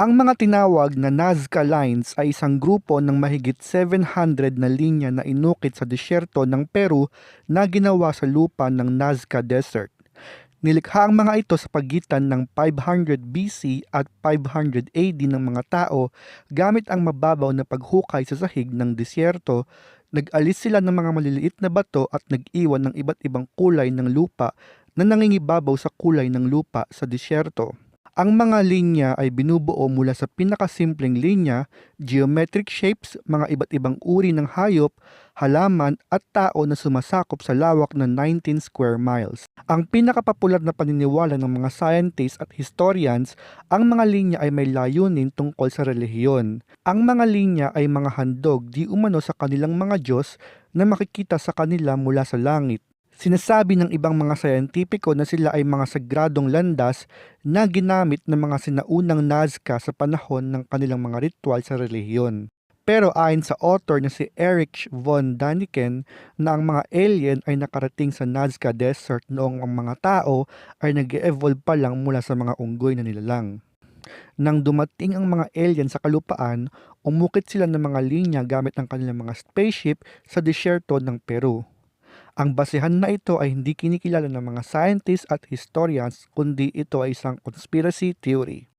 Ang mga tinawag na Nazca Lines ay isang grupo ng mahigit 700 na linya na inukit sa disyerto ng Peru na ginawa sa lupa ng Nazca Desert. Nilikha ang mga ito sa pagitan ng 500 BC at 500 AD ng mga tao gamit ang mababaw na paghukay sa sahig ng disyerto. Nag-alis sila ng mga maliliit na bato at nag-iwan ng iba't ibang kulay ng lupa na nangingibabaw sa kulay ng lupa sa disyerto. Ang mga linya ay binubuo mula sa pinakasimpleng linya, geometric shapes, mga iba't ibang uri ng hayop, halaman at tao na sumasakop sa lawak na 19 square miles. Ang pinakapopular na paniniwala ng mga scientists at historians, ang mga linya ay may layunin tungkol sa relihiyon. Ang mga linya ay mga handog di umano sa kanilang mga Diyos na makikita sa kanila mula sa langit. Sinasabi ng ibang mga sayentipiko na sila ay mga sagradong landas na ginamit ng mga sinaunang Nazca sa panahon ng kanilang mga ritual sa relihiyon. Pero ayon sa author na si Erich von Daniken na ang mga alien ay nakarating sa Nazca Desert noong ang mga tao ay nag-evolve pa lang mula sa mga unggoy na nilalang. Nang dumating ang mga alien sa kalupaan, umukit sila ng mga linya gamit ang kanilang mga spaceship sa disyerto ng Peru. Ang basehan na ito ay hindi kinikilala ng mga scientists at historians kundi ito ay isang conspiracy theory.